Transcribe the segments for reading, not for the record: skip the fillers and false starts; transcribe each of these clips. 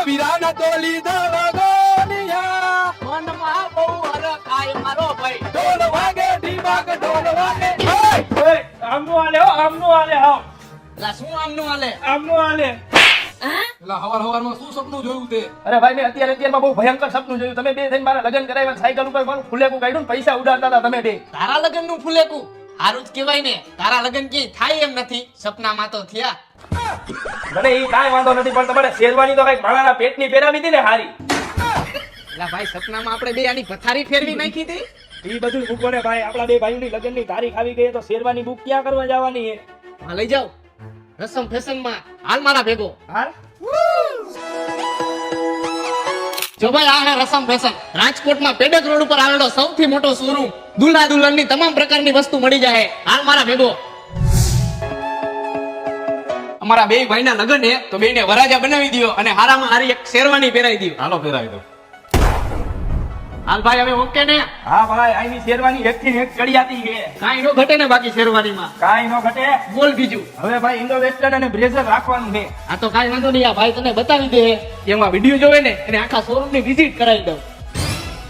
વીરાના તોલી દવગોનિયા મનમાં બહુ હરખ આય મારો ભાઈ. ઢોલ વાગે ઢીમાક ઢોલ વાગે આમનું આલે હો, આમનું આલે હો, લા શું આમનું હાલે? આમનું આલે. એલા હવારમાં શું સપનું જોયું તે અરે ભાઈ મેં અત્યારમાં બહુ ભયંકર સપનું જોયું. તમે બે થઈને મારા લગ્ન કરાવ્યા, સાયકલ ઉપર મારું ફુલેકું કાઢ્યું ને પૈસા ઉડાડતા હતા તમે બે. તારા લગન નું ફૂલેકું હારું જ કહેવાય ને. તારા લગન ક્યાંય થાય એમ નથી, સપનામાં તો થયા. મને ઈ કાંઈ વાંધો નથી, પણ તમારે શેરવાની તો કઈક મારાના પેટની પહેરાવી હતી ને હારી. લા ભાઈ સપનામાં આપણે બે આની પથારી ફેરવી નાખી હતી. ઈ બધું મૂકો ને ભાઈ, આપણા બે ભાઈઓની લગ્નની તારીખ આવી ગઈ તો શેરવાની બુક ક્યાં કરવા જવાની છે? હા લઈ જાઓ રસમ ફેશન માં. હાલ મારા ભેગો. હાલ. જો ભાઈ આ હે રસમ ફેશન. રાજકોટમાં પેડક રોડ ઉપર આવેલો સૌથી મોટો શોરૂમ. દુલ્હા દુલ્હનની તમામ પ્રકારની વસ્તુ મળી જાય. હાલ મારા ભેગો. અમારા બે ભાઈના લગ્ન છે તો બેને વરાજા બનાવી દયો અને હારામાં હારી એક શેરવાની પહેરાવી દયો. હાલો ફેરાવી દો હાલ ભાઈ હવે ઓકે ને? હા ભાઈ, આની શેરવાની એક થી એક ચડિયાતી છે, કાંઈ નો ઘટે ને બાકી શેરવાનીમાં? કાંઈ નો ઘટે. બોલ બીજું. હવે ભાઈ ઇન્ડો વેસ્ટર્ન અને બ્લેઝર રાખવાનું છે. આ તો કાંઈ વાંધો નહીં, આ ભાઈ તને બતાવી દે. એમાં વિડીયો જોવે ને એને આખા શોરૂમ ની વિઝિટ કરાવી દઉં.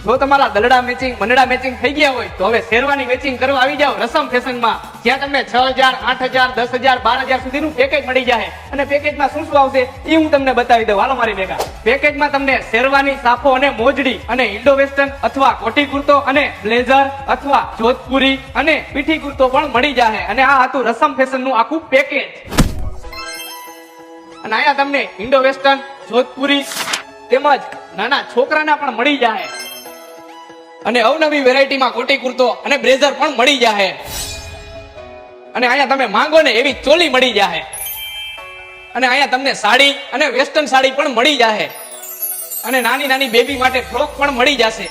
જો તમારા દલડા મેચિંગ મંડળા મેચિંગ થઈ ગયા હોય તો હવે શેરવાની મેચિંગ કરવા આવી જાઓ રસમ ફેશન માં. જ્યાં તમને 6000, 8000, 10000, 12000 સુધીનું પેકેજ મળી જાય. અને પેકેજમાં શું શું આવશે એ હું તમને બતાવી દઉં. હાલો મારી ભેગા. પેકેજમાં તમને શેરવાની, સાફો અને મોજડી અને ઇન્ડો વેસ્ટર્ન અથવા કોટી કુર્તો અને બ્લેઝર અથવા જોધપુરી અને પીઠી કુર્તો પણ મળી જાય. અને આ હતું રસમ ફેશન નું આખું પેકેજ. અને અહીંયા તમને ઇન્ડો વેસ્ટર્ન, જોધપુરી તેમજ નાના છોકરાના પણ મળી જાય. અને અવનવી વેરાયટીમાં કોટી કુર્તો અને બ્લેઝર પણ મળી જાય. અને અહીંયા તમે માંગો ને એવી ચોલી મળી જાય. અને અહીંયા તમને સાડી અને વેસ્ટર્ન સાડી પણ મળી જાય. અને નાની નાની બેબી માટે ફ્રોક પણ મળી જશે.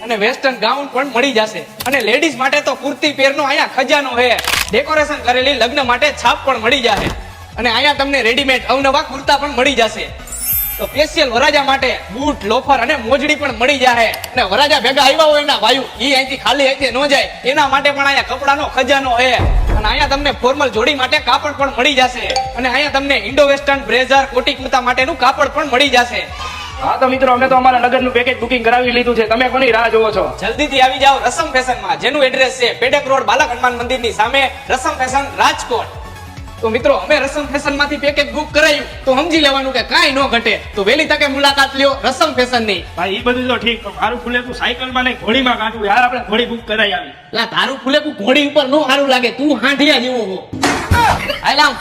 અને વેસ્ટર્ન ગાઉન પણ મળી જશે. અને લેડીઝ માટે તો કુર્તી પહેરનો અહીંયા ખજાનો છે. ડેકોરેશન કરેલી લગ્ન માટે છાપ પણ મળી જાય. અને અહીંયા તમને રેડીમેડ અવનવા કુર્તા પણ મળી જશે. તો સ્પેશિયલ વરાજા માટે બૂટ, લોફર અને મોજડી પણ મળી જાય. અને વરાજા ભેગા આવ્યા હોય એના વાયુ ઈ અહીંથી ખાલી અહીંથી ન જાય એના માટે પણ અહીંયા કપડાનો ખજાનો છે. અને અહીંયા તમને ફોર્મલ જોડી માટે કાપડ પણ મળી જશે. અને અહીંયા તમને ઇન્ડો વેસ્ટર્ન, બ્લેઝર, કોટી કુર્તા માટેનું કાપડ પણ મળી જશે. હા તો મિત્રો, અમે તો અમારા લગ્નનું પેકેજ બુકિંગ કરાવી લીધું છે. તમે કોની રાહ જોવો છો? જલ્દીથી આવી જાઓ રસમ ફેશનમાં, જેનું એડ્રેસ છે પેડક રોડ, બાલક હનુમાન મંદિરની સામે, રસમ ફેશન, રાજકોટ. તો મિત્રો અમે રસમ ફેશન માંથી પેકેજ બુક કરાયું તો સમજી લેવાનું કે કાંઈ ન ઘટે. તો વહેલી તકે મુલાકાત લ્યો રસમ ફેશન ની. ભાઈ ઈ બધું તો ઠીક, મારું ફુલેકું સાયકલમાં નહીં ઘોડીમાં કાઢવું. યાર આપણે ઘોડી બુક કરાવી આવી. લા તારું ફૂલેકું ઘોડી ઉપર નો સારું લાગે, તું હાંડિયા જેવો હો. હાલ આમ.